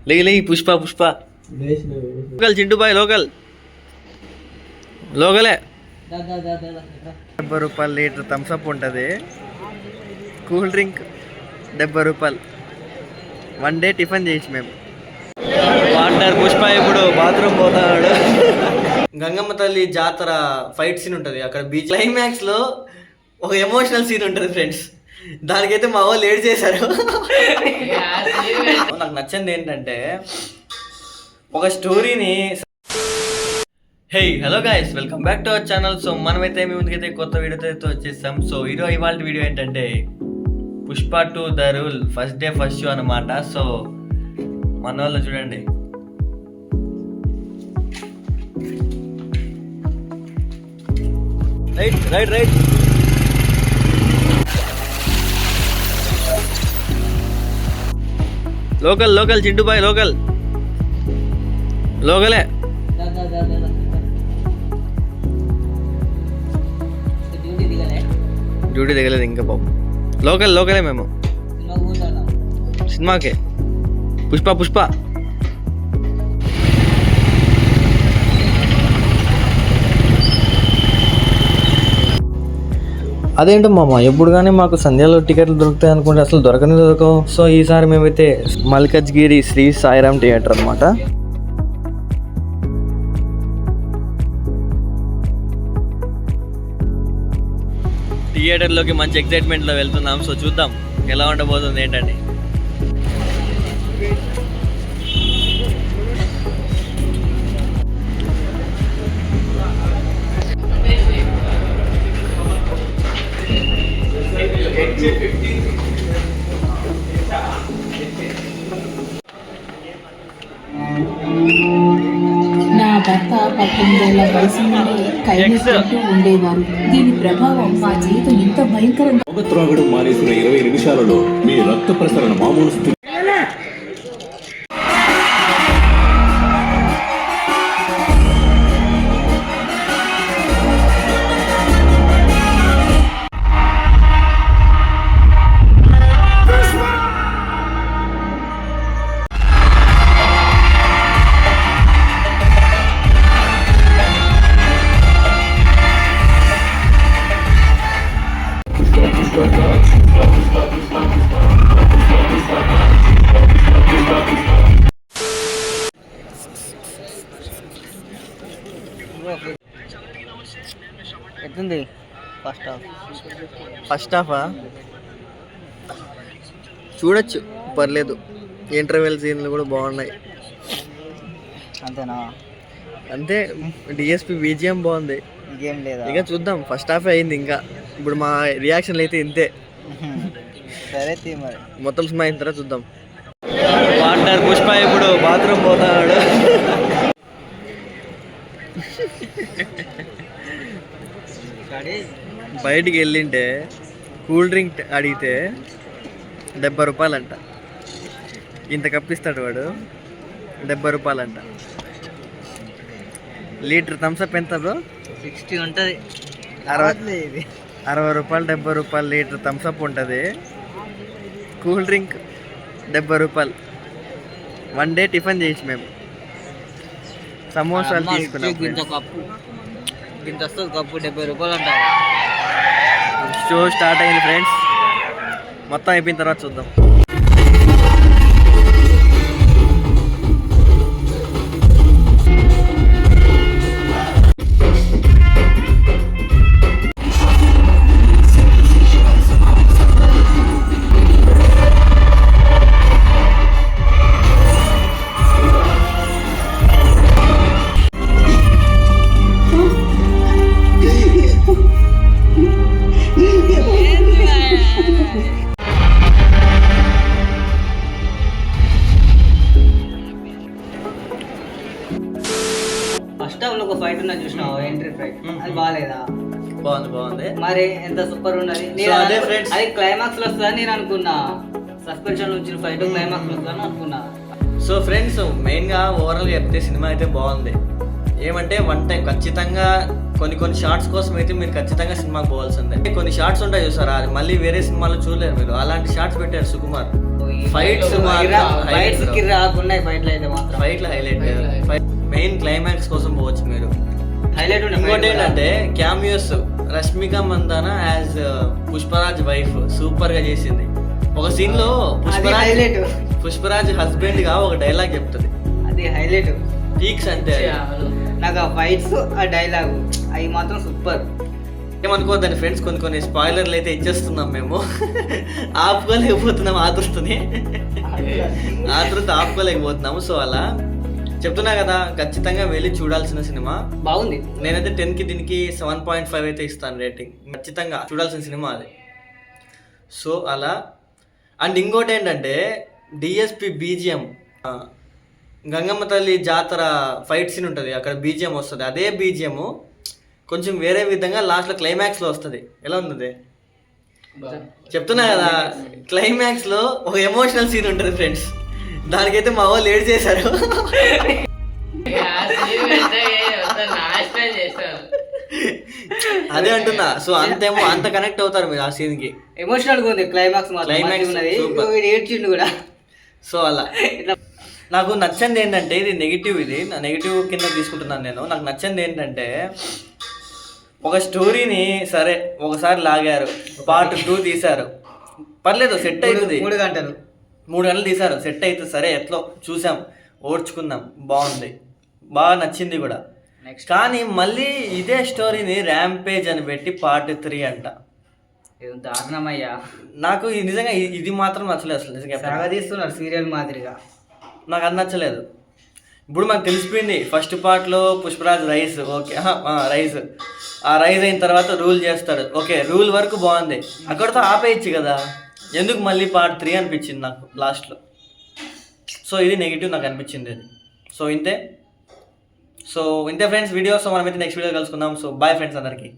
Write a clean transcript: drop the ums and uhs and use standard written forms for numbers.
లే Pushpa local Chintu boy లోకలే 70 రూపాయలు లీటర్ థమ్స్అప్ ఉంటుంది. కూల్ డ్రింక్ 70 రూపాయలు. 1 డే టిఫిన్ చేసి మేము. పార్ట్నర్ పుష్ప ఇప్పుడు బాత్రూమ్ పోతాడు. గంగమ్మ తల్లి జాతర ఫైట్ సీన్ ఉంటుంది అక్కడ బీచ్. క్లైమాక్స్లో ఒక ఎమోషనల్ సీన్ ఉంటుంది ఫ్రెండ్స్. దానికైతే మా వాళ్ళు ఏడ్ చేశారు. నాకు నచ్చింది ఏంటంటే ఒక స్టోరీని. Hey hello guys, welcome back to our channel. So మనమైతే మీ ముందుకైతే కొత్త వీడియోతో వచ్చేసాం. సో ఇవాళ వీడియో ఏంటంటే Pushpa 2 the rule first day first show అనమాట. సో మన వాళ్ళు చూడండి. రైట్ లోకల్ చింటూ బాయ్ లోకలే. డ్యూటీ దిగలేదు ఇంకా బాబు. లోకలే మేము సినిమాకే. పుష్ప అదేంటో మామ, ఎప్పుడు కానీ మాకు సంధ్యాలో టికెట్లు దొరుకుతాయి అనుకుంటే అసలు దొరకవు. సో ఈసారి మేమైతే మల్కజ్గిరి శ్రీ సాయిరామ్ థియేటర్ అనమాట. థియేటర్లోకి మంచి ఎక్సైట్మెంట్లో వెళ్తున్నాం. సో చూద్దాం ఎలా ఉండబోతుంది ఏంటండి. నా భర్త 18 ఏళ్ల వయసు నుండి కైనేస్తూ ఉండేవారు. దీని ప్రభావం మా జీవితం ఎంత భయంకరంగా. త్రాగడం మానేసిన 20 నిమిషాలలో మీ రక్త ప్రసరణ మామూలు స్థితి. ఎట్లుంది ఫస్ట్ హాఫా? చూడొచ్చు, పర్లేదు. ఇంటర్వెల్ సీన్లు కూడా బాగున్నాయి. అంతేనా? అంతే. డిఎస్పి బీజిఎం బాగుంది. ఇంకేం లేదా? ఇక చూద్దాం. ఫస్ట్ హాఫ్ అయింది. ఇంకా ఇప్పుడు మా రియాక్షన్లు అయితే ఇంతే. సరే మరి మొత్తం సినిమా అయిన తర్వాత చూద్దాం. పార్ట్నర్ పుష్ప ఇప్పుడు బాత్రూమ్ పోతాడు. బయటికి వెళ్ళింటే కూల్ డ్రింక్ అడిగితే 70 రూపాయలంట. ఇంత కప్పిస్తాడు వాడు. 70 రూపాయలంట. లీటర్ థమ్స్అప్ ఎంత బ్రో? 60 ఉంటుంది. 60 రూపాయలు. 70 రూపాయలు లీటర్ థమ్స్అప్ ఉంటుంది. కూల్ డ్రింక్ 70 రూపాయలు. 1 డే టిఫిన్ చేసి మేము సమోసాలు తీసుకున్నాం. ఇంత వస్తుంది కప్పు 70 రూపాయలు అంటారు. షో స్టార్ట్ అయింది ఫ్రెండ్స్. మొత్తం అయిపోయిన తర్వాత చూద్దాం. ఫస్ట్ హాఫ్ లో ఒక ఫైట్ ఉన్నది చూసినావు, ఎంట్రీ ఫైట్. అది బాగాలేదా? బాగుంది. మరి ఎంత సూపర్ ఉన్నది. అది క్లైమాక్స్ లో వస్తుందని నేను అనుకున్నా. సస్పెన్షన్ నుంచి ఫైట్ క్లైమాక్స్ లో వస్తుందని అనుకున్నా. సో ఫ్రెండ్స్, మెయిన్గా ఓవరాల్గా చెప్తే సినిమా అయితే బాగుంది. ఏమంటే 1 టైం ఖచ్చితంగా కొన్ని షార్ట్స్ కోసం అయితే మీరు ఖచ్చితంగా సినిమాకి పోవాల్సిందే. కొన్ని షార్ట్స్ ఉంటాయి చూసారా, అది మళ్ళీ వేరే సినిమాలో చూడలేరు మీరు. అలాంటి షార్ట్స్ పెట్టారు సుకుమార్. ఫైట్స్ ఫైట్స్ కి రాకుండా ఫైట్లు అయితే మాత్రం ఫైట్లు హైలైట్. మెయిన్ క్లైమాక్స్ కోసం పోవచ్చు మీరు. హైలైట్ ఇంకోటి ఏంటంటే cameos. Rashmika Mandanna as Pushparaj wife super గా చేసింది. ఒక సీన్ లో హైలైట్. పుష్పరాజ్ హస్బెండ్ గా ఒక డైలాగ్ చెప్తుంది. అది హైలైట్ పీక్స్ అంటే నాకు ఆ ఫైట్స్ ఆ డైలాగ్ అవి మాత్రం సూపర్. ఏమనుకోవద్దని ఫ్రెండ్స్, కొన్ని స్పాయిలర్లు అయితే ఇచ్చేస్తున్నాం మేము. ఆపుకోలేకపోతున్నాం ఆతృత ఆపుకోలేకపోతున్నాము. సో అలా చెప్తున్నా కదా, ఖచ్చితంగా వెళ్ళి చూడాల్సిన సినిమా. బాగుంది. నేనైతే 10కి దీనికి 7.5 అయితే ఇస్తాను రేటింగ్. ఖచ్చితంగా చూడాల్సిన సినిమా అది. సో అలా. అండ్ ఇంకోటి ఏంటంటే డిఎస్పి బీజిఎం, గంగమ్మ తల్లి జాతర ఫైట్ సీన్ ఉంటుంది, అక్కడ బీజిఎం వస్తుంది. అదే బీజిఎం కొంచెం వేరే విధంగా లాస్ట్లో క్లైమాక్స్లో వస్తుంది. ఎలా ఉంది చెప్తున్నా కదా, క్లైమాక్స్లో ఒక ఎమోషనల్ సీన్ ఉంటుంది ఫ్రెండ్స్. దానికైతే మా వాళ్ళు ఏడ్ చేశారు. అదే అంటున్నా. సో అంత కనెక్ట్ అవుతారు మీరు ఆ సీన్ కి. ఎమోషనల్ గా ఉంది క్లైమాక్స్ ఉన్నది. ఏడ్చిండు కూడా. సో అలా నాకు నచ్చింది ఏంటంటే, ఇది నెగిటివ్, ఇది నా నెగిటివ్ కింద తీసుకుంటున్నాను నేను. నాకు నచ్చింది ఏంటంటే, ఒక స్టోరీని సరే ఒకసారి లాగారు, పార్ట్ 2 తీశారు, పర్లేదు సెట్ అవుతుంది. 3 గంటలు తీశారు, సెట్ అవుతుంది, సరే ఎట్లో చూసాం, ఓడ్చుకుందాం, బాగుంది, బాగా నచ్చింది కూడా. కానీ మళ్ళీ ఇదే స్టోరీని ర్యాంపేజ్ అని పెట్టి పార్ట్ 3 అంట. దారుణమయ్యా. నాకు నిజంగా ఇది మాత్రం నచ్చలేదు అసలు. నిజంగా సాగదీస్తున్నారు సీరియల్ మాదిరిగా. నాకు అది నచ్చలేదు. ఇప్పుడు మనకు తెలిసిపోయింది ఫస్ట్ పార్ట్లో పుష్పరాజ్ రైస్, ఓకే రైస్, ఆ రైస్ అయిన తర్వాత రూల్ చేస్తాడు, ఓకే రూల్ వరకు బాగుంది, అక్కడితో ఆపేయచ్చు కదా, ఎందుకు మళ్ళీ పార్ట్ 3 అనిపించింది నాకు లాస్ట్లో. సో ఇది నెగిటివ్ నాకు అనిపించింది అది. సో ఇంతే ఫ్రెండ్స్ వీడియో. సో మనమైతే నెక్స్ట్ వీడియో కలుసుకుందాం. సో బాయ్ ఫ్రెండ్స్ అందరికీ.